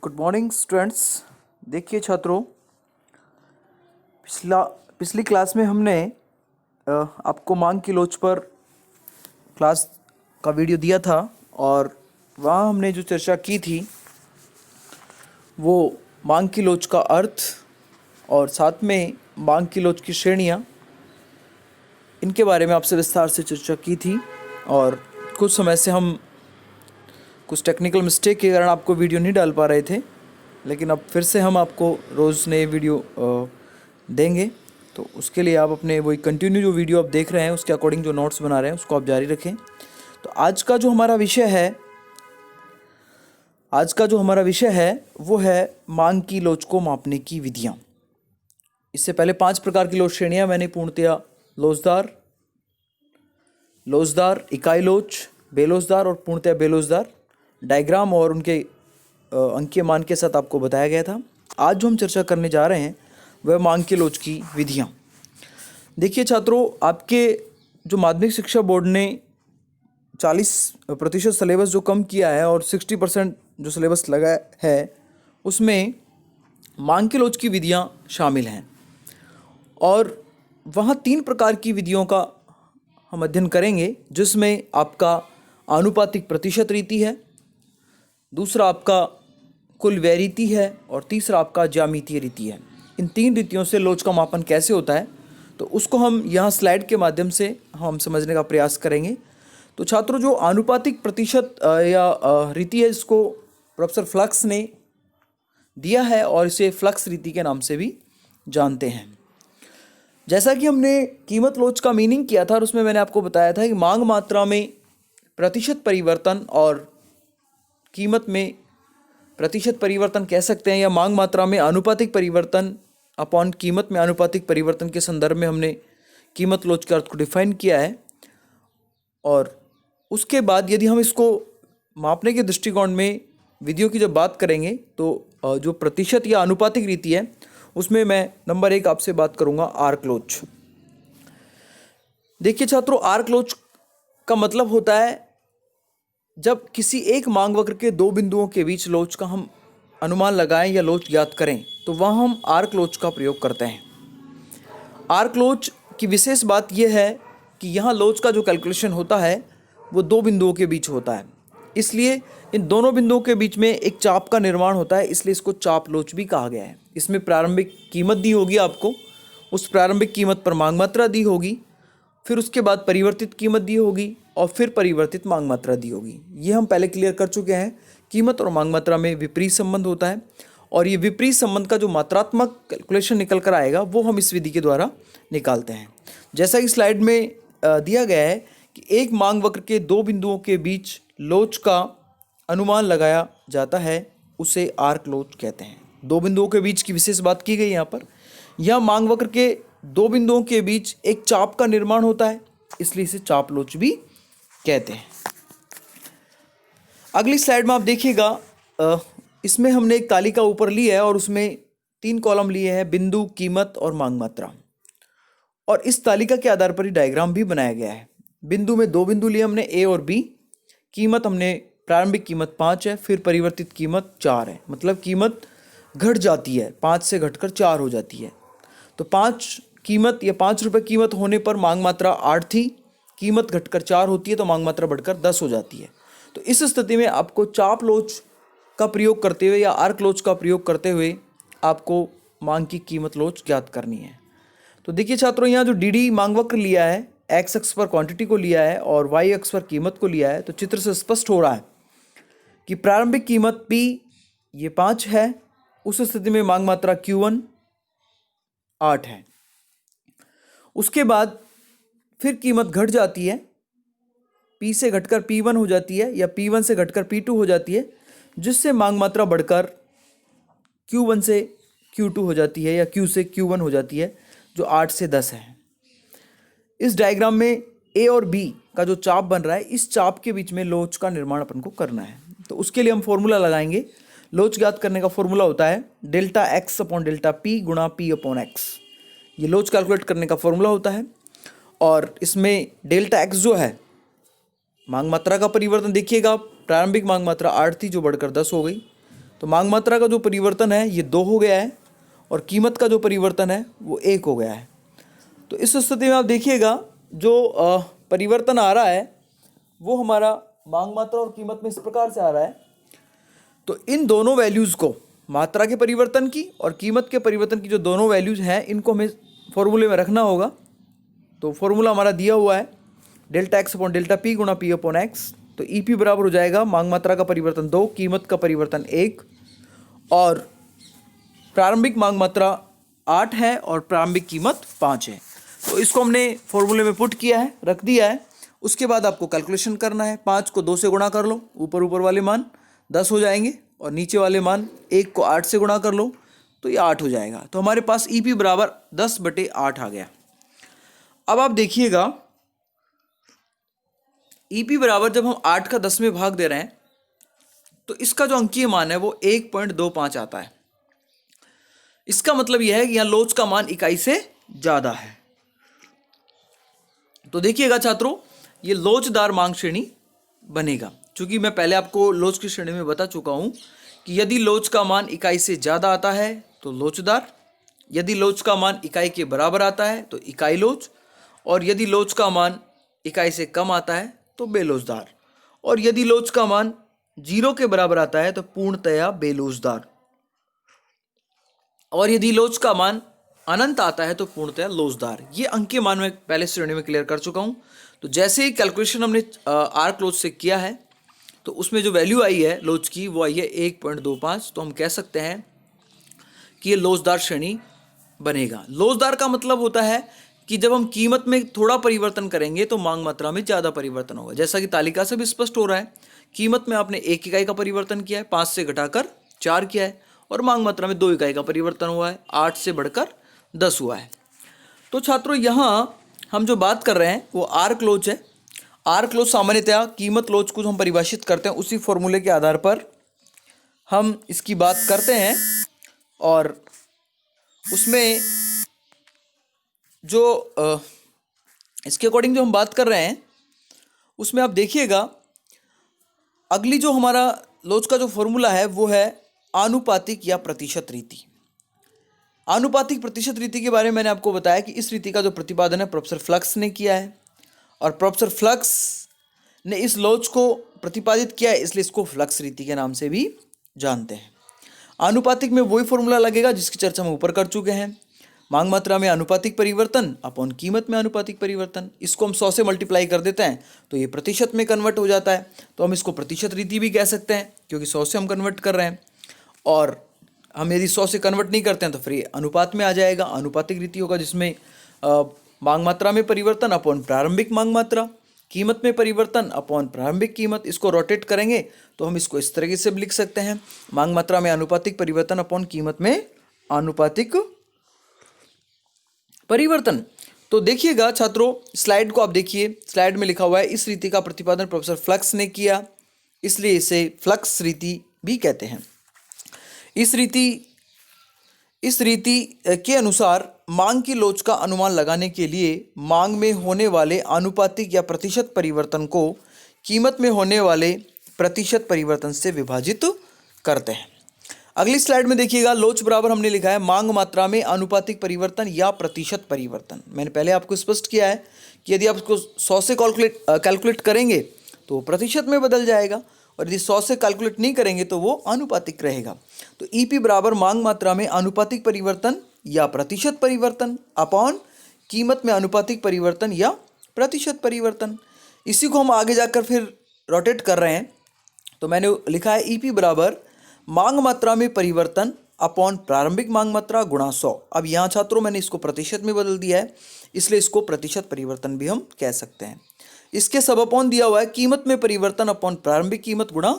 Good morning students. देखिए छात्रों, पिछली क्लास में हमने आपको मांग की लोच पर क्लास का वीडियो दिया था और वहाँ हमने जो चर्चा की थी वो मांग की लोच का अर्थ और साथ में मांग की लोच की श्रेणियाँ, इनके बारे में आपसे विस्तार से चर्चा की थी। और कुछ समय से हम कुछ टेक्निकल मिस्टेक के कारण आपको वीडियो नहीं डाल पा रहे थे, लेकिन अब फिर से हम आपको रोज़ नए वीडियो देंगे। तो उसके लिए आप अपने वही कंटिन्यू जो वीडियो आप देख रहे हैं उसके अकॉर्डिंग जो नोट्स बना रहे हैं उसको आप जारी रखें। तो आज का जो हमारा विषय है वो है मांग की लोच को मापने की विधियाँ। इससे पहले 5 प्रकार की लोच श्रेणियाँ मैंने पूर्णतया लोचदार, इकाई लोच, बेलोचदार और पूर्णतया बेलोचदार डायग्राम और उनके अंकीय मान के साथ आपको बताया गया था। आज जो हम चर्चा करने जा रहे हैं वह मांग की लोच की विधियाँ। देखिए छात्रों, आपके जो माध्यमिक शिक्षा बोर्ड ने 40% सिलेबस जो कम किया है और 60% जो सिलेबस लगा है उसमें मांग की लोच की विधियाँ शामिल हैं। और वहाँ 3 प्रकार की विधियों का हम अध्ययन करेंगे, जिसमें आपका आनुपातिक प्रतिशत रीति है, दूसरा आपका कुल व्यय रीति है और तीसरा आपका ज्यामितीय रीति है। इन 3 रीतियों से लोच का मापन कैसे होता है तो उसको हम यहाँ स्लाइड के माध्यम से हम समझने का प्रयास करेंगे। तो छात्रों, जो आनुपातिक प्रतिशत या रीति है, इसको प्रोफेसर फ्लक्स ने दिया है और इसे फ्लक्स रीति के नाम से भी जानते हैं। जैसा कि हमने कीमत लोच का मीनिंग किया था और उसमें मैंने आपको बताया था कि मांग मात्रा में प्रतिशत परिवर्तन और कीमत में प्रतिशत परिवर्तन कह सकते हैं, या मांग मात्रा में आनुपातिक परिवर्तन अपॉन कीमत में आनुपातिक परिवर्तन के संदर्भ में हमने कीमत लोच के अर्थ को डिफाइन किया है। और उसके बाद यदि हम इसको मापने के दृष्टिकोण में विधियों की जब बात करेंगे तो जो प्रतिशत या आनुपातिक रीति है उसमें मैं नंबर 1 आपसे बात करूंगा आर्क लोच। देखिए छात्रों, आर्क लोच का मतलब होता है जब किसी एक मांग वक्र के 2 बिंदुओं के बीच लोच का हम अनुमान लगाएं या लोच ज्ञात करें तो वहाँ हम आर्क लोच का प्रयोग करते हैं। आर्क लोच की विशेष बात यह है कि यहाँ लोच का जो कैलकुलेशन होता है वो 2 बिंदुओं के बीच होता है, इसलिए इन दोनों बिंदुओं के बीच में एक चाप का निर्माण होता है, इसलिए इसको चाप लोच भी कहा गया है। इसमें प्रारंभिक कीमत दी होगी आपको, उस प्रारंभिक कीमत पर मांग मात्रा दी होगी, फिर उसके बाद परिवर्तित कीमत दी होगी और फिर परिवर्तित मांग मात्रा दी होगी। ये हम पहले क्लियर कर चुके हैं। कीमत और मांग मात्रा में विपरीत संबंध होता है और ये विपरीत संबंध का जो मात्रात्मक कैलकुलेशन निकल कर आएगा वो हम इस विधि के द्वारा निकालते हैं। जैसा कि स्लाइड में दिया गया है कि एक मांग वक्र के 2 बिंदुओं के बीच लोच का अनुमान लगाया जाता है, उसे आर्क लोच कहते हैं। 2 बिंदुओं के बीच की विशेष बात की गई यहाँ पर। यह मांग वक्र के 2 बिंदुओं के बीच एक चाप का निर्माण होता है, इसलिए इसे चाप लोच भी कहते हैं। अगली स्लाइड में आप देखिएगा, इसमें हमने एक तालिका ऊपर ली है और उसमें 3 कॉलम लिए हैं, बिंदु, कीमत और मांग मात्रा। और इस तालिका के आधार पर ही डायग्राम भी बनाया गया है। बिंदु में 2 बिंदु लिए हमने, ए और बी। कीमत हमने प्रारंभिक कीमत 5 है, फिर परिवर्तित कीमत 4 है, मतलब कीमत घट जाती है, 5 से घटकर 4 हो जाती है। तो 5 कीमत या 5 रुपये कीमत होने पर मांग मात्रा 8 थी, कीमत घटकर 4 होती है तो मांग मात्रा बढ़कर 10 हो जाती है। तो इस स्थिति में आपको चाप लोच का प्रयोग करते हुए या आर्क लोच का प्रयोग करते हुए आपको मांग की कीमत लोच ज्ञात करनी है। तो देखिए छात्रों, यहाँ जो डी मांग वक्र लिया है, एक्स अक्ष पर क्वांटिटी को लिया है और वाई अक्ष पर कीमत को लिया है, तो चित्र से स्पष्ट हो रहा है कि प्रारंभिक कीमत P ये 5 है, उस स्थिति में मांग मात्रा Q1 8 है। उसके बाद फिर कीमत घट जाती है, P से घटकर P1 हो जाती है या P1 से घटकर P2 हो जाती है, जिससे मांग मात्रा बढ़कर Q1 से Q2 हो जाती है या Q से Q1 हो जाती है, जो 8 से 10 है। इस डायग्राम में A और B का जो चाप बन रहा है, इस चाप के बीच में लोच का निर्माण अपन को करना है। तो उसके लिए हम फॉर्मूला लगाएंगे। लोच ज्ञात करने का फॉर्मूला होता है delta x upon delta P गुणा पी अपॉन एक्स। ये लोच कैलकुलेट करने का फॉर्मूला होता है और इसमें डेल्टा एक्स जो है मांग मात्रा का परिवर्तन देखिएगा, प्रारंभिक मांग मात्रा 8 थी जो बढ़कर 10 हो गई, तो मांग मात्रा का जो परिवर्तन है ये 2 हो गया है और कीमत का जो परिवर्तन है वो 1 हो गया है। तो इस स्थिति में आप देखिएगा जो परिवर्तन आ रहा है वो हमारा मांग मात्रा और कीमत में इस प्रकार से आ रहा है। तो इन दोनों वैल्यूज़ को, मात्रा के परिवर्तन की और कीमत के परिवर्तन की जो दोनों वैल्यूज़ हैं, इनको हमें फॉर्मूले में रखना होगा। तो फॉर्मूला हमारा दिया हुआ है delta x upon delta P गुणा पी अपॉन एक्स। तो ई पी बराबर हो जाएगा मांग मात्रा का परिवर्तन 2, कीमत का परिवर्तन 1 और प्रारंभिक मांग मात्रा 8 है और प्रारंभिक कीमत 5 है। तो इसको हमने फॉर्मूले में पुट किया है, रख दिया है। उसके बाद आपको कैलकुलेशन करना है। 5 को 2 से गुणा कर लो, ऊपर वाले मान 10 हो जाएंगे और नीचे वाले मान 1 को 8 से गुणा कर लो तो ये 8 हो जाएगा। तो हमारे पास ई पी बराबर 10/8 आ गया। अब आप देखिएगा ई पी बराबर जब हम 8 का 10 में भाग दे रहे हैं तो इसका जो अंकीय मान है वो 1.25 आता है। इसका मतलब यह है कि यहाँ लोच का मान इकाई से ज़्यादा है। तो देखिएगा छात्रों, ये लोचदार मांग श्रेणी बनेगा। चूंकि मैं पहले आपको लोच की श्रेणी में बता चुका हूँ कि यदि लोच का मान इकाई से ज़्यादा आता है तो लोचदार, यदि लोच का मान इकाई के बराबर आता है तो इकाई लोच, और यदि लोच का मान इकाई से कम आता है तो बेलोचदार, और यदि लोच का मान 0 के बराबर आता है तो पूर्णतया बेलोचदार, और यदि लोच का मान अनंत आता है तो पूर्णतया लोचदार। ये अंकीय मान मैं पहले श्रेणी में क्लियर कर चुका हूँ। तो जैसे ही कैलकुलेशन हमने आर्क लोच से किया है तो उसमें जो वैल्यू आई है लोच की वो आई है 1.25। तो हम कह सकते हैं कि ये लोचदार श्रेणी बनेगा। लोचदार का मतलब होता है कि जब हम कीमत में थोड़ा परिवर्तन करेंगे तो मांग मात्रा में ज़्यादा परिवर्तन होगा। जैसा कि तालिका से भी स्पष्ट हो रहा है, कीमत में आपने 1 इकाई का परिवर्तन किया है, 5 से घटाकर 4 किया है, और मांग मात्रा में 2 इकाई का परिवर्तन हुआ है, 8 से बढ़कर 10 हुआ है। तो छात्रों यहाँ हम जो बात कर रहे हैं वो आर्क लोच है। आर्क लोच सामान्यतया कीमत लोच को जो हम परिभाषित करते हैं उसी फॉर्मूले के आधार पर हम इसकी बात करते हैं, और उसमें जो इसके अकॉर्डिंग जो हम बात कर रहे हैं उसमें आप देखिएगा अगली जो हमारा लोच का जो फॉर्मूला है वो है आनुपातिक या प्रतिशत रीति। आनुपातिक प्रतिशत रीति के बारे में मैंने आपको बताया कि इस रीति का जो प्रतिपादन है प्रोफेसर फ्लक्स ने किया है, और प्रोफेसर फ्लक्स ने इस लोच को प्रतिपादित किया है, इसलिए इसको फ्लक्स रीति के नाम से भी जानते हैं। आनुपातिक में वही फॉर्मूला लगेगा जिसकी चर्चा हम ऊपर कर चुके हैं। मांग मात्रा में आनुपातिक परिवर्तन अपॉन कीमत में आनुपातिक परिवर्तन, इसको हम 100 से मल्टीप्लाई कर देते हैं तो ये प्रतिशत में कन्वर्ट हो जाता है। तो हम इसको प्रतिशत रीति भी कह सकते हैं क्योंकि 100 से हम कन्वर्ट कर रहे हैं, और हम यदि 100 से कन्वर्ट नहीं करते हैं तो फिर ये अनुपात में आ जाएगा। आनुपातिक रीति होगा जिसमें मांग मात्रा में परिवर्तन अपॉन प्रारंभिक मांग मात्रा, कीमत में परिवर्तन अपॉन प्रारंभिक कीमत। इसको रोटेट करेंगे तो हम इसको इस तरीके से भी लिख सकते हैं, मांग मात्रा में आनुपातिक परिवर्तन अपॉन कीमत में आनुपातिक परिवर्तन। तो देखिएगा छात्रों, स्लाइड को आप देखिए, स्लाइड में लिखा हुआ है इस रीति का प्रतिपादन प्रोफेसर फ्लक्स ने किया, इसलिए इसे फ्लक्स रीति भी कहते हैं। इस रीति के अनुसार मांग की लोच का अनुमान लगाने के लिए मांग में होने वाले आनुपातिक या प्रतिशत परिवर्तन को कीमत में होने वाले प्रतिशत परिवर्तन से विभाजित करते हैं। अगली स्लाइड में देखिएगा, लोच बराबर हमने लिखा है मांग मात्रा में आनुपातिक परिवर्तन या प्रतिशत परिवर्तन। मैंने पहले आपको स्पष्ट किया है कि यदि आप इसको 100 से कैलकुलेट करेंगे तो प्रतिशत में बदल जाएगा, और यदि 100 से कैलकुलेट नहीं करेंगे तो वो आनुपातिक रहेगा। तो ईपी बराबर मांग मात्रा में आनुपातिक परिवर्तन या प्रतिशत परिवर्तन अपॉन कीमत में आनुपातिक परिवर्तन या प्रतिशत परिवर्तन। इसी को हम आगे जाकर फिर रोटेट कर रहे हैं, तो मैंने लिखा है ईपी बराबर मांग मात्रा में परिवर्तन अपॉन प्रारंभिक मांग मात्रा गुणा 100। अब यहाँ छात्रों मैंने इसको प्रतिशत में बदल दिया है, इसलिए इसको प्रतिशत परिवर्तन भी हम कह सकते हैं। इसके सब अपॉन दिया हुआ है कीमत में परिवर्तन अपॉन प्रारंभिक कीमत गुणा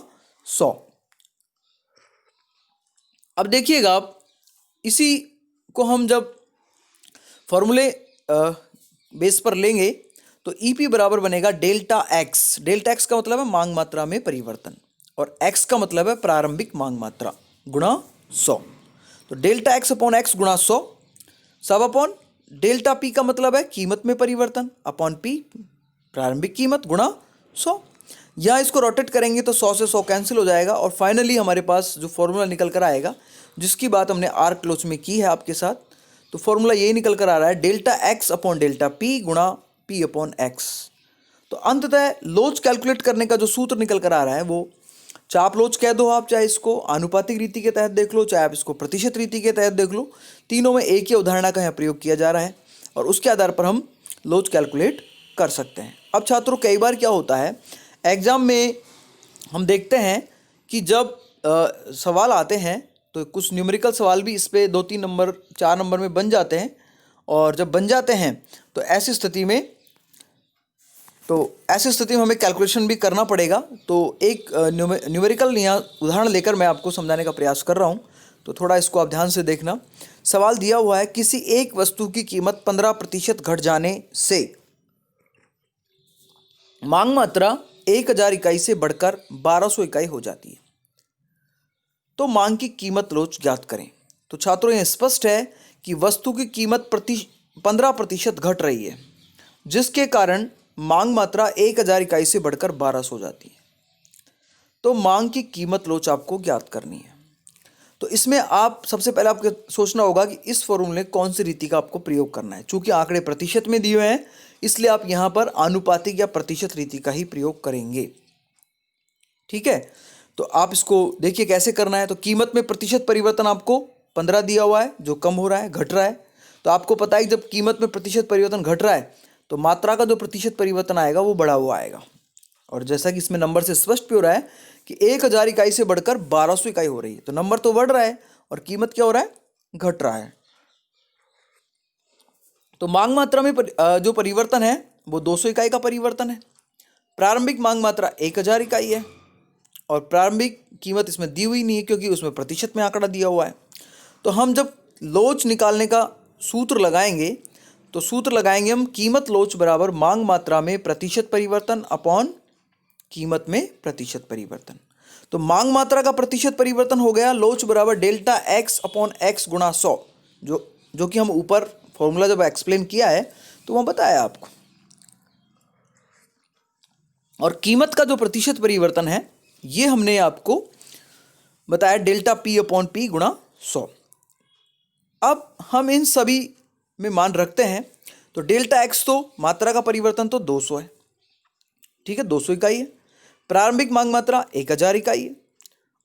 100। अब देखिएगा, इसी को हम जब फॉर्मूले बेस पर लेंगे तो ईपी बराबर बनेगा डेल्टा एक्स। डेल्टा एक्स का मतलब है मांग मात्रा में परिवर्तन, और एक्स का मतलब है प्रारंभिक मांग मात्रा गुणा 100। तो डेल्टा एक्स अपॉन एक्स गुणा 100 सब अपॉन डेल्टा पी का मतलब है कीमत में परिवर्तन अपॉन पी प्रारंभिक कीमत गुणा 100। यहाँ इसको रोटेट करेंगे तो 100 से 100 कैंसिल हो जाएगा और फाइनली हमारे पास जो फॉर्मूला निकल कर आएगा, जिसकी बात हमने आर्क क्लोज में की है आपके साथ, तो फॉर्मूला यही निकल कर आ रहा है, delta x upon delta P गुणा पी अपॉन एक्स। तो अंततः लोच कैलकुलेट करने का जो सूत्र निकल कर आ रहा है वो चाप लोच कह दो आप, चाहे इसको आनुपातिक रीति के तहत देख लो, चाहे आप इसको प्रतिशत रीति के तहत देख लो, तीनों में एक ही अवधारणा का यहाँ प्रयोग किया जा रहा है और उसके आधार पर हम लोच कैलकुलेट कर सकते हैं। अब छात्रों, कई बार क्या होता है एग्जाम में हम देखते हैं कि जब सवाल आते हैं तो कुछ न्यूमेरिकल सवाल भी इस पे 2-3 नंबर 4 नंबर में बन जाते हैं, और जब बन जाते हैं तो ऐसी स्थिति में हमें कैलकुलेशन भी करना पड़ेगा। तो एक न्यूमेरिकल या उदाहरण लेकर मैं आपको समझाने का प्रयास कर रहा हूँ, तो थोड़ा इसको आप ध्यान से देखना। सवाल दिया हुआ है, किसी एक वस्तु की कीमत 15% घट जाने से मांग मात्रा 1000 इकाई से बढ़कर 1200 इकाई हो जाती है, तो मांग की कीमत लोच ज्ञात करें। तो छात्रों, यह स्पष्ट है कि वस्तु की कीमत 15% घट रही है, जिसके कारण मांग मात्रा 1000 इकाई से बढ़कर 1200 हो जाती है, तो मांग की कीमत लोच आपको ज्ञात करनी है। तो इसमें आप सबसे पहले आपको सोचना होगा कि इस फॉर्मूले में कौन सी रीति का आपको प्रयोग करना है। चूंकि आंकड़े प्रतिशत में दिए हुए हैं, इसलिए आप यहां पर आनुपातिक या प्रतिशत रीति का ही प्रयोग करेंगे। ठीक है, तो आप इसको देखिए कैसे करना है। तो कीमत में प्रतिशत परिवर्तन आपको 15 दिया हुआ है, जो कम हो रहा है, घट रहा है। तो आपको पता है जब कीमत में प्रतिशत परिवर्तन घट रहा है तो मात्रा का जो प्रतिशत परिवर्तन आएगा वो बढ़ा हुआ आएगा। और जैसा कि इसमें नंबर से स्पष्ट भी हो रहा है कि 1000 इकाई से बढ़कर 1200 इकाई हो रही है, तो नंबर तो बढ़ रहा है और कीमत क्या हो रहा है, घट रहा है। तो मांग मात्रा में जो परिवर्तन है वो 200 इकाई का परिवर्तन है। प्रारंभिक मांग मात्रा 1000 इकाई है और प्रारंभिक कीमत इसमें दी हुई नहीं है क्योंकि उसमें प्रतिशत में आंकड़ा दिया हुआ है। तो हम जब लोच निकालने का सूत्र लगाएंगे तो सूत्र लगाएंगे हम, कीमत लोच बराबर मांग मात्रा में प्रतिशत परिवर्तन अपॉन कीमत में प्रतिशत परिवर्तन। तो मांग मात्रा का प्रतिशत परिवर्तन हो गया लोच बराबर डेल्टा एक्स अपॉन एक्स गुणा 100, जो कि हम ऊपर फॉर्मूला जब एक्सप्लेन किया है तो वह बताया आपको। और कीमत का जो प्रतिशत परिवर्तन है ये हमने आपको बताया डेल्टा पी अपॉन पी गुणा 100। अब हम इन सभी में मान रखते हैं, तो डेल्टा एक्स तो मात्रा का परिवर्तन तो 200 है, ठीक है, 200 इकाई है। प्रारंभिक मांग मात्रा 1000 इकाई है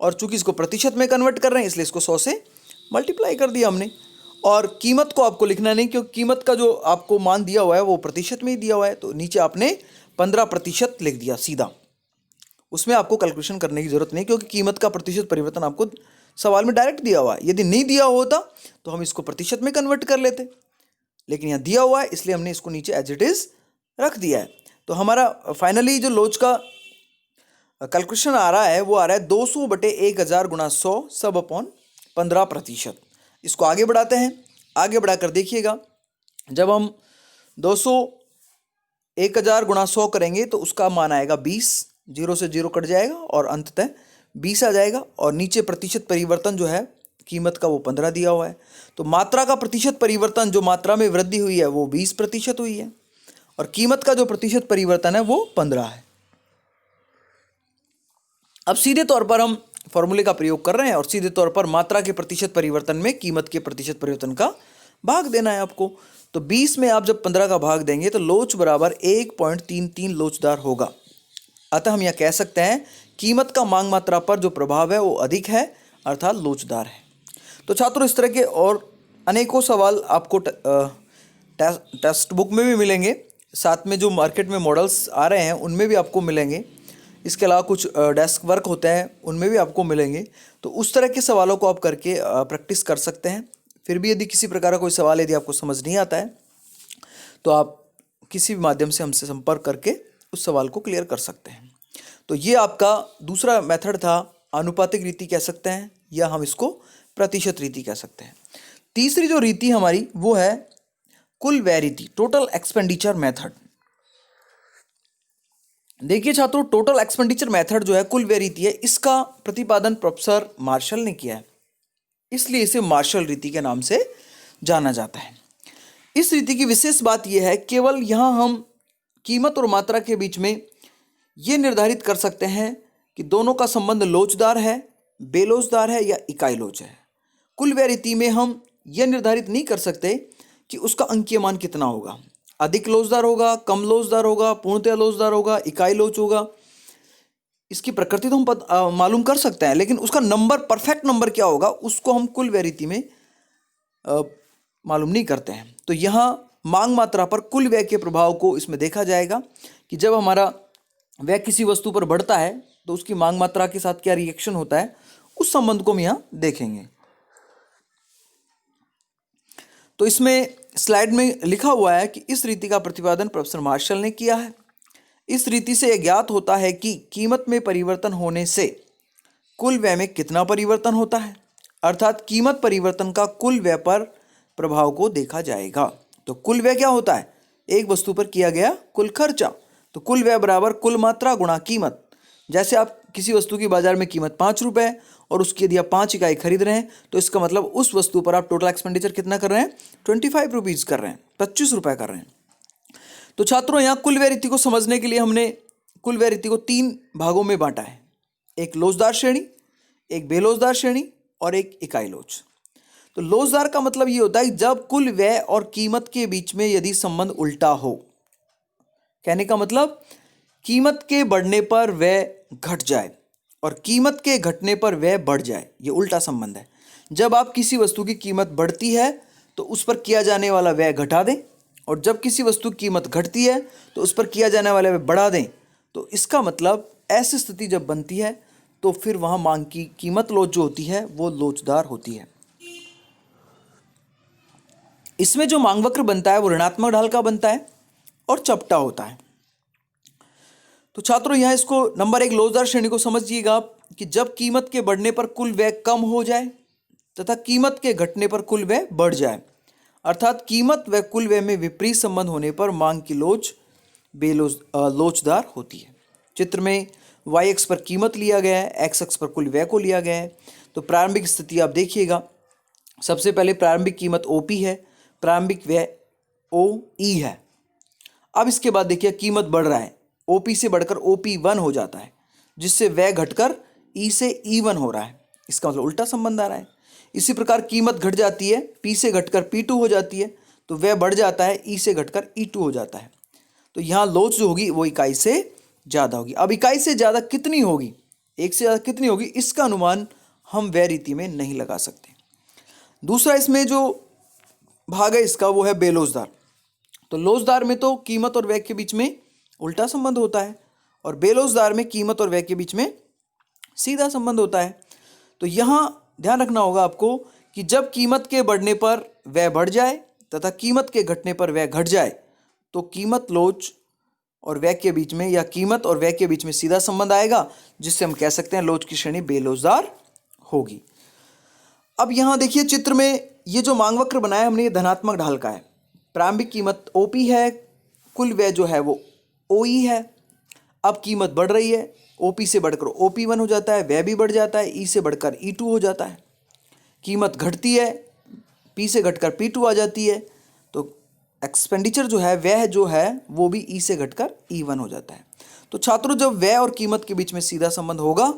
और चूंकि इसको प्रतिशत में कन्वर्ट कर रहे हैं इसलिए इसको 100 से मल्टीप्लाई कर दिया हमने। और कीमत को आपको लिखना नहीं क्योंकि कीमत का जो आपको मान दिया हुआ है वो प्रतिशत में ही दिया हुआ है, तो नीचे आपने 15% लिख दिया सीधा। उसमें आपको कैलकुलेशन करने की जरूरत नहीं क्योंकि कीमत का प्रतिशत परिवर्तन आपको सवाल में डायरेक्ट दिया हुआ है। यदि नहीं दिया होता तो हम इसको प्रतिशत में कन्वर्ट कर लेते, लेकिन यहाँ दिया हुआ है इसलिए हमने इसको नीचे एज इट इज रख दिया है। तो हमारा फाइनली जो लोच का कैलकुलेशन आ रहा है वो आ रहा है 200 बटे 1000 गुणा 100 सब अपॉन 15%। इसको आगे बढ़ाते हैं, आगे बढ़ाकर देखिएगा, जब हम 200 1000 गुणा 100 करेंगे तो उसका मान आएगा 20, 0 से 0 कट जाएगा और अंततः 20 आ जाएगा। और नीचे प्रतिशत परिवर्तन जो है कीमत का वो 15 दिया हुआ है, तो मात्रा का प्रतिशत परिवर्तन जो मात्रा में वृद्धि हुई है वो 20% हुई है और कीमत का जो प्रतिशत परिवर्तन है वो 15 है। अब सीधे तौर पर हम फॉर्मूले का प्रयोग कर रहे हैं और सीधे तौर पर मात्रा के प्रतिशत परिवर्तन में कीमत के प्रतिशत परिवर्तन का भाग देना है आपको। तो 20 में आप जब 15 का भाग देंगे तो लोच बराबर 1.33 लोचदार होगा। अतः हम यह कह सकते हैं कीमत का मांग मात्रा पर जो प्रभाव है वो अधिक है, अर्थात लोचदार है। तो छात्रों, इस तरह के और अनेकों सवाल आपको टेक्स्ट बुक में भी मिलेंगे, साथ में जो मार्केट में मॉडल्स आ रहे हैं उनमें भी आपको मिलेंगे। इसके अलावा कुछ डेस्क वर्क होते हैं उनमें भी आपको मिलेंगे। तो उस तरह के सवालों को आप करके प्रैक्टिस कर सकते हैं। फिर भी यदि किसी प्रकार का कोई सवाल यदि आपको समझ नहीं आता है तो आप किसी भी माध्यम से हमसे संपर्क करके उस सवाल को क्लियर कर सकते हैं। तो ये आपका दूसरा मेथड था, आनुपातिक रीति कह सकते हैं या हम इसको प्रतिशत रीति कह सकते हैं। तीसरी जो रीति हमारी वो है कुल व्यय रीति, टोटल एक्सपेंडिचर मेथड। देखिए छात्रों, टोटल एक्सपेंडिचर मेथड जो है कुल व्यय रीति है, इसका प्रतिपादन प्रोफेसर मार्शल ने किया है, इसलिए इसे मार्शल रीति के नाम से जाना जाता है। इस रीति की विशेष बात यह है केवल यहाँ हम कीमत और मात्रा के बीच में ये निर्धारित कर सकते हैं कि दोनों का संबंध लोचदार है, बेलोचदार है या इकाई लोच है। कुल व्यय रीति में हम यह निर्धारित नहीं कर सकते कि उसका अंकीय मान कितना होगा, अधिक लोचदार होगा, कम लोचदार होगा, पूर्णतः लोचदार होगा, इकाई लोच होगा। इसकी प्रकृति तो हम मालूम कर सकते हैं, लेकिन उसका नंबर, परफेक्ट नंबर क्या होगा, उसको हम कुल व्यय रीति में मालूम नहीं करते हैं। तो यहाँ मांग मात्रा पर कुल व्यय के प्रभाव को इसमें देखा जाएगा कि जब हमारा व्यय किसी वस्तु पर बढ़ता है तो उसकी मांग मात्रा के साथ क्या रिएक्शन होता है, उस संबंध को हम यहाँ देखेंगे। तो इसमें स्लाइड में लिखा हुआ है कि इस रीति का प्रतिपादन प्रोफेसर मार्शल ने किया है। इस रीति से यह ज्ञात होता है कि कीमत में परिवर्तन होने से कुल व्यय में कितना परिवर्तन होता है, अर्थात कीमत परिवर्तन का कुल व्यय पर प्रभाव को देखा जाएगा। तो कुल व्यय क्या होता है, एक वस्तु पर किया गया कुल खर्चा। तो कुल व्यय बराबर कुल मात्रा गुणा कीमत। जैसे आप किसी वस्तु की बाजार में कीमत 5 रुपये और उसकी यदि आप 5 इकाई खरीद रहे हैं तो इसका मतलब उस वस्तु पर आप टोटल एक्सपेंडिचर कितना कर रहे हैं, 25 रुपीज़ कर रहे हैं, 25 रुपये कर रहे हैं। तो छात्रों, यहाँ कुल व्यय रीति को समझने के लिए हमने कुल व्यय रीति को 3 भागों में बांटा है, एक लोचदार श्रेणी, एक बेलोचदार श्रेणी और एक इकाई लोच। तो लोचदार का मतलब ये होता है जब कुल व्यय और कीमत के बीच में यदि संबंध उल्टा हो। कहने का मतलब कीमत के बढ़ने पर व्यय घट जाए और कीमत के घटने पर व्यय बढ़ जाए, ये उल्टा संबंध है। जब आप किसी वस्तु की कीमत बढ़ती है तो उस पर किया जाने वाला व्यय घटा दें, और जब किसी वस्तु की कीमत घटती है तो उस पर किया जाने वाला व्यय बढ़ा दें। तो इसका मतलब ऐसी स्थिति जब बनती है तो फिर वहाँ मांग की कीमत लोच जो होती है वो लोचदार होती है। इसमें जो मांग वक्र बनता है वो ऋणात्मक ढाल का बनता है और चपटा होता है। तो छात्रों, यहाँ इसको नंबर 1 लोचदार श्रेणी को समझिएगा कि जब कीमत के बढ़ने पर कुल व्यय कम हो जाए तथा कीमत के घटने पर कुल व्यय बढ़ जाए, अर्थात कीमत व कुल व्यय में विपरीत संबंध होने पर मांग की लोच लोचदार होती है। चित्र में y अक्ष पर कीमत लिया गया है, x अक्ष पर कुल व्यय को लिया गया है। तो प्रारंभिक स्थिति आप देखिएगा, सबसे पहले प्रारंभिक कीमत OP है, प्रारंभिक व्यय OE है। अब इसके बाद देखिए कीमत बढ़ रहा है, OP से बढ़कर OP1 हो जाता है, जिससे व्यय घटकर E से E1 हो रहा है। इसका मतलब उल्टा संबंध आ रहा है। इसी प्रकार कीमत घट जाती है, P से घटकर P2 हो जाती है, तो व्यय बढ़ जाता है, E से घटकर E2 हो जाता है। तो यहाँ लोच जो होगी वो इकाई से ज़्यादा होगी। अब इकाई से ज़्यादा कितनी होगी, एक से ज़्यादा कितनी होगी, इसका अनुमान हम व्यय रीति में नहीं लगा सकते। दूसरा इसमें जो भाग है इसका वो है बेलोचदार। तो लोचदार में तो कीमत और व्यय के बीच में उल्टा संबंध होता है और बेलोचदार में कीमत और व्यय के बीच में सीधा संबंध होता है। तो यहाँ ध्यान रखना होगा आपको कि जब कीमत के बढ़ने पर व्यय बढ़ जाए तथा कीमत के घटने पर व्यय घट जाए तो कीमत लोच और व्यय के बीच में या कीमत और व्यय के बीच में सीधा संबंध आएगा, जिससे हम कह सकते हैं लोच की श्रेणी बेलोचदार होगी। अब यहाँ देखिए चित्र में ये जो मांग वक्र बनाया हमने ये धनात्मक ढाल का है। प्रारंभिक कीमत OP है, कुल व्यय जो है वो OE है। अब कीमत बढ़ रही है, OP से बढ़कर OP1 हो जाता है, व्यय भी बढ़ जाता है, E से बढ़कर E2 हो जाता है। कीमत घटती है, P से घटकर P2 आ जाती है, तो एक्सपेंडिचर जो है, व्यय जो है वो भी E से घटकर E1 हो जाता है। तो छात्रों, जब व्यय और कीमत के बीच में सीधा संबंध होगा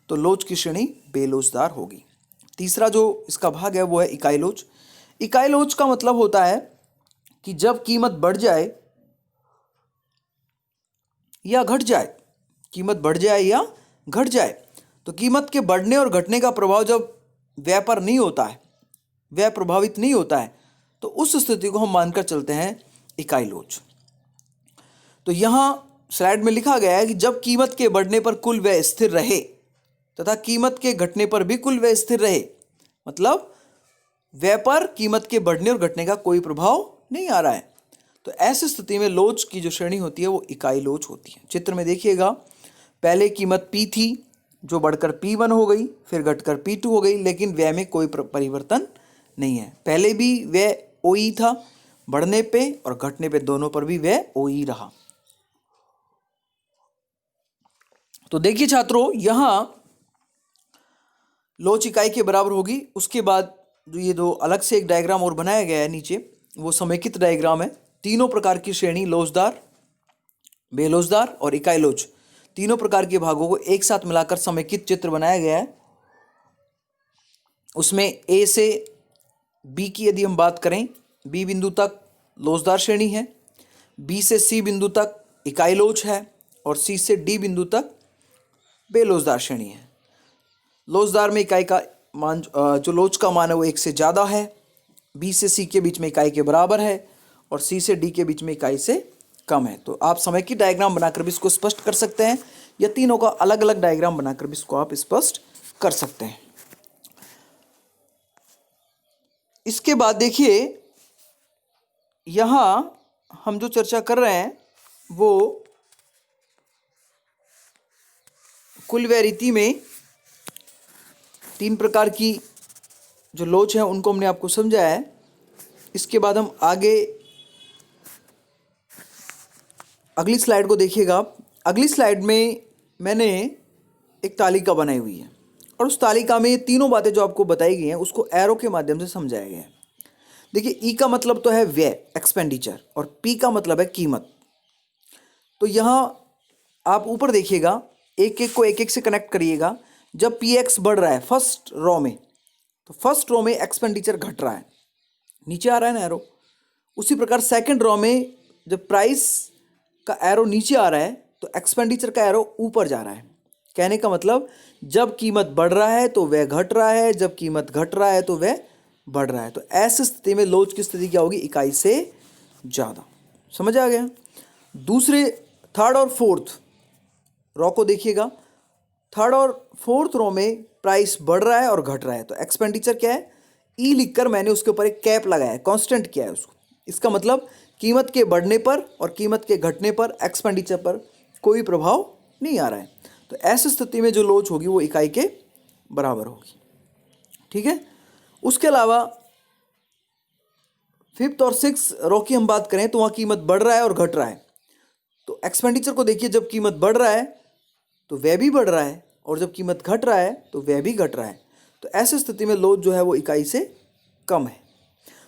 तो लोच की श्रेणी बेलोचदार होगी। तीसरा जो इसका भाग है वो है इकाई लोच। इकाई लोच का मतलब होता है कि जब कीमत बढ़ जाए या घट जाए, कीमत बढ़ जाए या घट जाए, तो कीमत के बढ़ने और घटने का प्रभाव जब व्यय पर नहीं होता है, व्यय प्रभावित नहीं होता है, तो उस स्थिति को हम मानकर चलते हैं इकाई लोच। तो यहाँ स्लाइड में लिखा गया है कि जब कीमत के बढ़ने पर कुल व्यय स्थिर रहे तथा कीमत के घटने पर भी कुल व्यय स्थिर रहे, मतलब व्यय पर कीमत के बढ़ने और घटने का कोई प्रभाव नहीं आ रहा है, तो ऐसी स्थिति में लोच की जो श्रेणी होती है वो इकाई लोच होती है। चित्र में देखिएगा, पहले कीमत P थी जो बढ़कर P1 हो गई, फिर घटकर P2 हो गई, लेकिन व्यय में कोई परिवर्तन नहीं है। पहले भी व्यय OE था, बढ़ने पे और घटने पे दोनों पर भी व्यय OE रहा। तो देखिए छात्रों, यहाँ लोच इकाई के बराबर होगी। उसके बाद जो ये दो अलग से एक डायग्राम और बनाया गया है नीचे, वो समेकित डायग्राम है। तीनों प्रकार की श्रेणी, लोचदार, बेलोचदार और इकाई लोच, तीनों प्रकार के भागों को एक साथ मिलाकर समेकित चित्र बनाया गया है। उसमें ए से बी की यदि हम बात करें, बी बिंदु तक लोचदार श्रेणी है, बी से सी बिंदु तक इकाई लोच है और सी से डी बिंदु तक बेलोचदार श्रेणी है। लोचदार में इकाई का मान, जो लोच का मान है वो 1 से ज़्यादा है, बी से सी के बीच में इकाई के बराबर है और सी से डी के बीच में इकाई से कम है। तो आप समय की डायग्राम बनाकर भी इसको स्पष्ट कर सकते हैं या तीनों का अलग अलग डायग्राम बनाकर भी इसको आप स्पष्ट कर सकते हैं। इसके बाद देखिए, यहाँ हम जो चर्चा कर रहे हैं वो कुल वैरिटी में 3 प्रकार की जो लोच है उनको हमने आपको समझाया है। इसके बाद हम आगे अगली स्लाइड को देखिएगा। अगली स्लाइड में मैंने एक तालिका बनाई हुई है और उस तालिका में ये तीनों बातें जो आपको बताई गई हैं उसको एरो के माध्यम से समझाया गया है। देखिए, ई का मतलब तो है व्यय, एक्सपेंडिचर, और पी का मतलब है कीमत। तो यहाँ आप ऊपर देखिएगा, एक एक को एक एक से कनेक्ट करिएगा। जब पी एक्स बढ़ रहा है फर्स्ट रो में, तो फर्स्ट रो में एक्सपेंडिचर घट रहा है, नीचे आ रहा है ना एरो। उसी प्रकार सेकंड रो में जब प्राइस का एरो नीचे आ रहा है तो एक्सपेंडिचर का एरो ऊपर जा रहा है। कहने का मतलब, जब कीमत बढ़ रहा है तो वह घट रहा है, जब कीमत घट रहा है तो वह बढ़ रहा है। तो ऐसी स्थिति में लोच की स्थिति क्या होगी? इकाई से ज़्यादा। समझ आ गया? दूसरे थर्ड और फोर्थ रो को देखिएगा। थर्ड और फोर्थ रो में प्राइस बढ़ रहा है और घट रहा है, तो एक्सपेंडिचर क्या है? ई लिखकर मैंने उसके ऊपर एक कैप लगाया है, कांस्टेंट किया है उसको। इसका मतलब कीमत के बढ़ने पर और कीमत के घटने पर एक्सपेंडिचर पर कोई प्रभाव नहीं आ रहा है। तो ऐसी स्थिति में जो लोच होगी वो इकाई के बराबर होगी। ठीक है। उसके अलावा फिफ्थ और सिक्स रो की हम बात करें तो वहाँ कीमत बढ़ रहा है और घट रहा है। तो एक्सपेंडिचर को देखिए, जब कीमत बढ़ रहा है तो वह भी बढ़ रहा है और जब कीमत घट रहा है तो वह भी घट रहा है। तो ऐसी स्थिति में लोच जो है वो इकाई से कम है।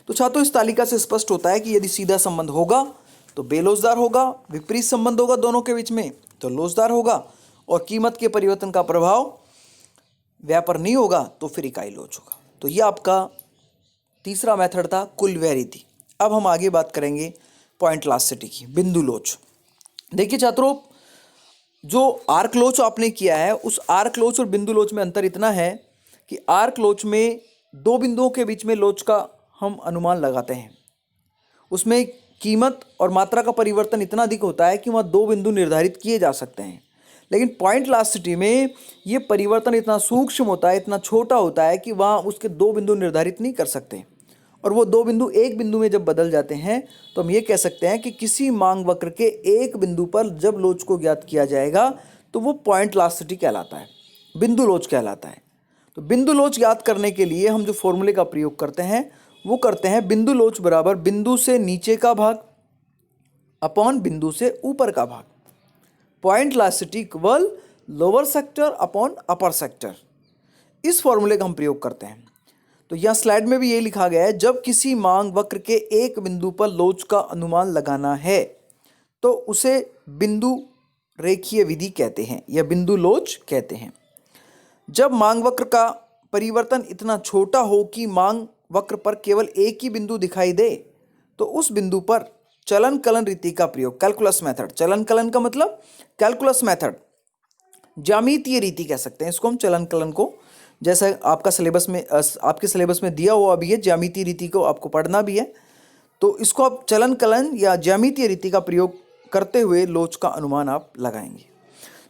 तो छात्रों, इस तालिका से स्पष्ट होता है कि यदि सीधा संबंध होगा तो बेलोचदार होगा, विपरीत संबंध होगा दोनों के बीच में तो लोचदार होगा, और कीमत के परिवर्तन का प्रभाव व्यय पर नहीं होगा तो फिर इकाई लोच होगा। तो ये आपका तीसरा मेथड था, कुल वैरिटी। अब हम आगे बात करेंगे पॉइंट लास्टिसिटी की, बिंदु लोच। देखिए छात्रों, जो आर्क लोच आपने किया है उस आर्क लोच और बिंदु लोच में अंतर इतना है कि आर्क लोच में दो बिंदुओं के बीच में लोच का हम अनुमान लगाते हैं। उसमें कीमत और मात्रा का परिवर्तन इतना अधिक होता है कि वहाँ दो बिंदु निर्धारित किए जा सकते हैं। लेकिन पॉइंट लास्टिसिटी में ये परिवर्तन इतना सूक्ष्म होता है, इतना छोटा होता है कि वहाँ उसके दो बिंदु निर्धारित नहीं कर सकते, और वो दो बिंदु एक बिंदु में जब बदल जाते हैं तो हम ये कह सकते हैं कि किसी मांग वक्र के एक बिंदु पर जब लोच को ज्ञात किया जाएगा तो वो पॉइंट लास्टिसिटी कहलाता है, बिंदु लोच कहलाता है। तो बिंदु लोच ज्ञात करने के लिए हम जो फॉर्मूले का प्रयोग करते हैं वो करते हैं बिंदु लोच बराबर बिंदु से नीचे का भाग अपॉन बिंदु से ऊपर का भाग। Point elasticity equal lower sector upon upper sector. इस फॉर्मूले का हम प्रयोग करते हैं। तो यहाँ स्लाइड में भी ये लिखा गया है, जब किसी मांग वक्र के एक बिंदु पर लोच का अनुमान लगाना है तो उसे बिंदु रेखीय विधि कहते हैं या बिंदु लोच कहते हैं। जब मांग वक्र का परिवर्तन इतना छोटा हो कि मांग वक्र पर केवल एक ही बिंदु दिखाई दे तो उस बिंदु पर चलन कलन रीति का प्रयोग, कैलकुलस मेथड। चलन कलन का मतलब कैलकुलस मेथड, ज्यामितीय रीति कह सकते हैं इसको हम चलन कलन को। जैसा आपका सिलेबस में आपके सिलेबस में दिया हुआ भी है, ज्यामितीय रीति को आपको पढ़ना भी है, तो इसको आप चलन कलन या ज्यामितीय रीति का प्रयोग करते हुए लोच का अनुमान आप लगाएंगे।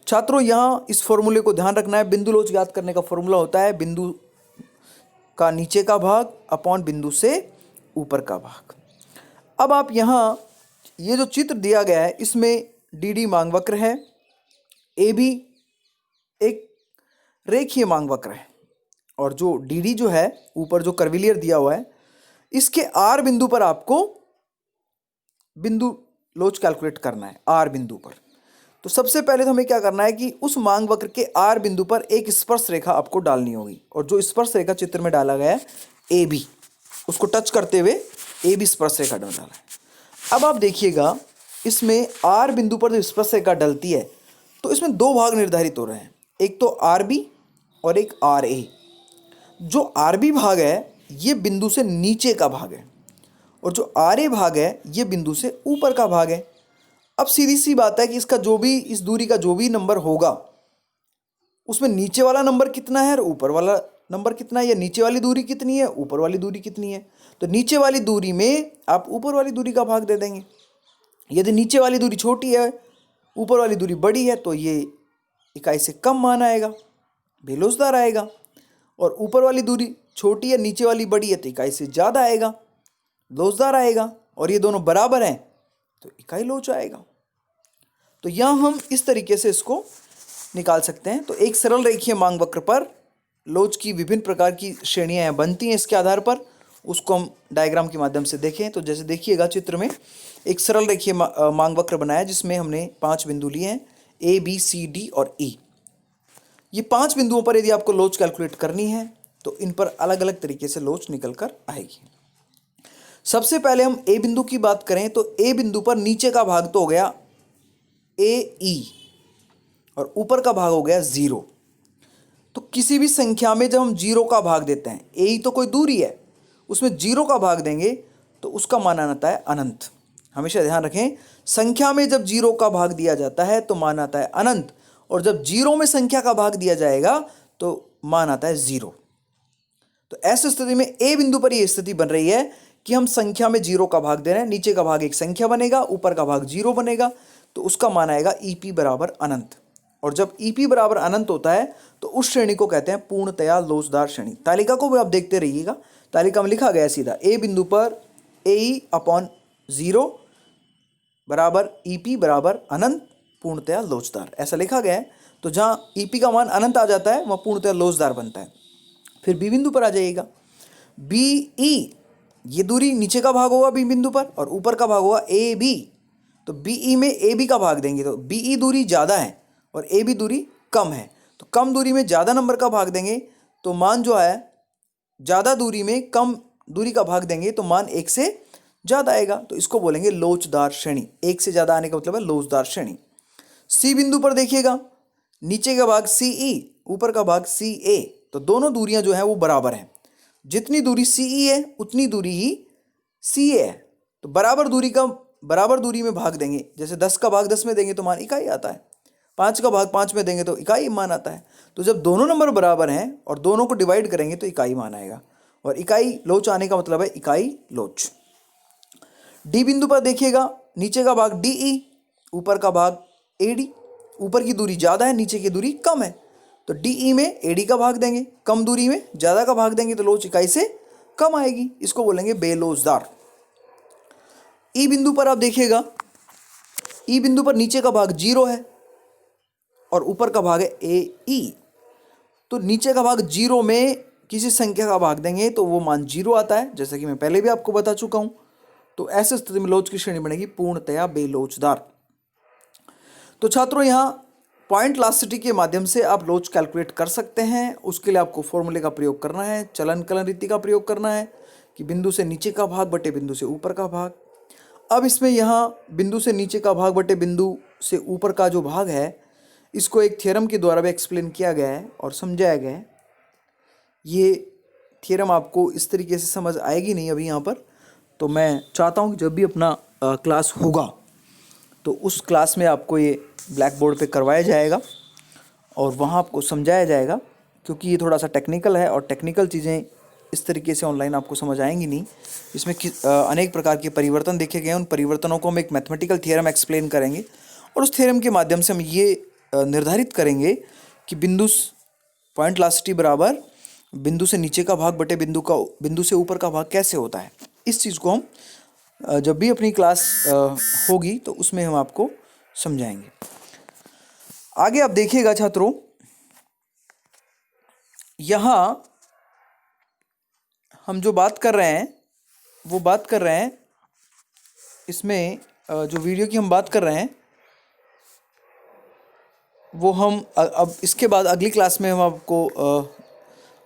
छात्रों, यहाँ इस फॉर्मूले को ध्यान रखना है। बिंदु लोच ज्ञात करने का फॉर्मूला होता है बिंदु का नीचे का भाग अपॉन बिंदु से ऊपर का भाग। अब आप यहाँ ये जो चित्र दिया गया है इसमें डी डी मांग वक्र है, ए बी एक रेखीय मांग वक्र है, और जो डी डी जो है ऊपर जो कर्विलियर दिया हुआ है इसके आर बिंदु पर आपको बिंदु लोच कैलकुलेट करना है, आर बिंदु पर। तो सबसे पहले तो हमें क्या करना है कि उस मांग वक्र के आर बिंदु पर एक स्पर्श रेखा आपको डालनी होगी, और जो स्पर्श रेखा चित्र में डाला गया है ए बी, उसको टच करते हुए ए बी स्पर्श रेखा डाला है। अब आप देखिएगा इसमें आर बिंदु पर जो स्पर्श रेखा डलती है तो इसमें दो भाग निर्धारित हो रहे हैं, एक तो आर बी और एक आर ए। जो आर बी भाग है ये बिंदु से नीचे का भाग है और जो आर ए भाग है ये बिंदु से ऊपर का भाग है। अब सीधी सी बात है कि इसका जो भी, इस दूरी का जो भी नंबर होगा उसमें नीचे वाला नंबर कितना है और ऊपर वाला नंबर कितना है, या नीचे वाली दूरी कितनी है, ऊपर वाली दूरी कितनी है। तो नीचे वाली दूरी में आप ऊपर वाली दूरी का भाग दे देंगे। यदि नीचे वाली दूरी छोटी है, ऊपर वाली दूरी बड़ी है, तो ये इकाई से कम मान आएगा, बेलोचदार आएगा। और ऊपर वाली दूरी छोटी है, नीचे वाली बड़ी है, तो इकाई से ज़्यादा आएगा, लोचदार आएगा। और ये दोनों बराबर हैं तो इकाई लोच आएगा। तो यहाँ हम इस तरीके से इसको निकाल सकते हैं। तो एक सरल रेखीय मांग वक्र पर लोच की विभिन्न प्रकार की श्रेणियाँ बनती हैं। इसके आधार पर उसको हम डायग्राम के माध्यम से देखें। तो जैसे देखिएगा चित्र में एक सरल रेखीय मांग वक्र बनाया जिसमें हमने 5 बिंदु लिए हैं, ए बी सी डी और ई। ये 5 बिंदुओं पर यदि आपको लोच कैलकुलेट करनी है तो इन पर अलग अलग तरीके से लोच निकल कर आएगी। सबसे पहले हम ए बिंदु की बात करें तो ए बिंदु पर नीचे का भाग तो हो गया ए ई और ऊपर का भाग हो गया 0। तो किसी भी संख्या में जब हम 0 का भाग देते हैं, ए ई तो कोई दूरी है, उसमें 0 का भाग देंगे तो उसका मान आता है अनंत। हमेशा ध्यान रखें, संख्या में जब 0 का भाग दिया जाता है तो मान आता है अनंत, और जब 0 में संख्या का भाग दिया जाएगा तो मान आता है 0। तो ऐसी स्थिति में ए बिंदु पर यह स्थिति बन रही है कि हम संख्या में 0 का भाग दे रहे हैं, नीचे का भाग एक संख्या बनेगा, ऊपर का भाग 0 बनेगा, तो उसका मान आएगा ईपी बराबर अनंत। और जब ईपी बराबर अनंत होता है तो उस श्रेणी को कहते हैं पूर्णतया लोचदार श्रेणी। तालिका को भी आप देखते रहिएगा, तालिका में लिखा गया है सीधा ए बिंदु पर ए ई अपॉन 0 बराबर ईपी बराबर अनंत पूर्णतया लोचदार, ऐसा लिखा गया है। तो जहाँ ईपी का मान अनंत आ जाता है वहाँ पूर्णतया लोचदार बनता है। फिर बी बिंदु पर आ जाइएगा, बी ई, ये दूरी नीचे का भाग होगा बी बिंदु पर और ऊपर का भाग होगा ए बी। तो बी ई में ए बी का भाग देंगे तो बी ई दूरी ज़्यादा है और ए बी दूरी कम है, तो कम दूरी में ज़्यादा नंबर का भाग देंगे तो मान जो है, ज़्यादा दूरी में कम दूरी का भाग देंगे तो मान 1 से ज़्यादा आएगा। तो इसको बोलेंगे लोचदार श्रेणी। 1 से ज़्यादा आने का मतलब है लोचदार श्रेणी। सी बिंदु पर देखिएगा, नीचे का भाग सी ई, ऊपर का भाग सी ए, तो दोनों दूरियां जो हैं वो बराबर हैं। जितनी दूरी सी ई है उतनी दूरी ही सी ए है, तो बराबर दूरी में भाग देंगे। जैसे 10 का भाग 10 में देंगे तो मान इकाई आता है, 5 का भाग 5 में देंगे तो इकाई मान आता है। तो जब दोनों नंबर बराबर हैं और दोनों को डिवाइड करेंगे तो इकाई मान आएगा, और इकाई लोच आने का मतलब है इकाई लोच। डी बिंदु पर देखिएगा, नीचे का भाग डी ई, ऊपर का भाग ए डी। ऊपर की दूरी ज़्यादा है, नीचे की दूरी कम है, तो डी ई में ए डी का भाग देंगे, कम दूरी में ज़्यादा का भाग देंगे तो लोच इकाई से कम आएगी, इसको बोलेंगे बेलोचदार। ई बिंदु पर आप देखिएगा, ई बिंदु पर नीचे का भाग 0 है और ऊपर का भाग है ए ई। तो नीचे का भाग 0 में किसी संख्या का भाग देंगे तो वो मान 0 आता है, जैसा कि मैं पहले भी आपको बता चुका हूँ। तो ऐसे स्थिति में लोच की श्रेणी बनेगी पूर्णतया बेलोचदार। तो छात्रों, यहाँ पॉइंट लास्टिटी के माध्यम से आप लोच कैलकुलेट कर सकते हैं। उसके लिए आपको फॉर्मूले का प्रयोग करना है, चलन कलन रीति का प्रयोग करना है कि बिंदु से नीचे का भाग बटे बिंदु से ऊपर का भाग। अब इसमें यहाँ बिंदु से नीचे का भाग बटे बिंदु से ऊपर का जो भाग है, इसको एक थ्योरम के द्वारा भी एक्सप्लेन किया गया है और समझाया गया है। ये थ्योरम आपको इस तरीके से समझ आएगी नहीं अभी यहाँ पर, तो मैं चाहता हूँ कि जब भी अपना क्लास होगा तो उस क्लास में आपको ये ब्लैक बोर्ड पे करवाया जाएगा और वहाँ आपको समझाया जाएगा, क्योंकि ये थोड़ा सा टेक्निकल है और टेक्निकल चीज़ें इस तरीके से ऑनलाइन आपको समझ आएंगी नहीं। इसमें अनेक प्रकार के परिवर्तन देखे गए हैं, उन परिवर्तनों को हम एक मैथमेटिकल थ्योरम एक्सप्लेन करेंगे और उस थ्योरम के माध्यम से हम ये निर्धारित करेंगे कि पॉइंट लास्टिटी बराबर बिंदु से नीचे का भाग बटे बिंदु से ऊपर का भाग कैसे होता है। इस चीज़ को हम जब भी अपनी क्लास होगी तो उसमें हम आपको समझाएंगे। आगे आप देखिएगा छात्रों, यहाँ हम जो बात कर रहे हैं वो बात कर रहे हैं, इसमें जो वीडियो की हम बात कर रहे हैं वो हम अब इसके बाद अगली क्लास में हम आपको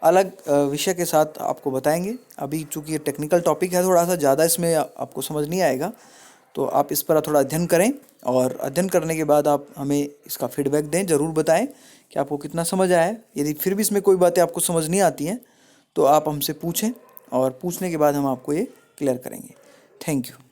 अलग विषय के साथ आपको बताएंगे। अभी चूंकि ये टेक्निकल टॉपिक है, थोड़ा सा ज़्यादा इसमें आपको समझ नहीं आएगा, तो आप इस पर थोड़ा अध्ययन करें और अध्ययन करने के बाद आप हमें इसका फीडबैक दें, ज़रूर बताएं कि आपको कितना समझ आया है। यदि फिर भी इसमें कोई बातें आपको समझ नहीं आती हैं तो आप हमसे पूछें और पूछने के बाद हम आपको ये क्लियर करेंगे। Thank you.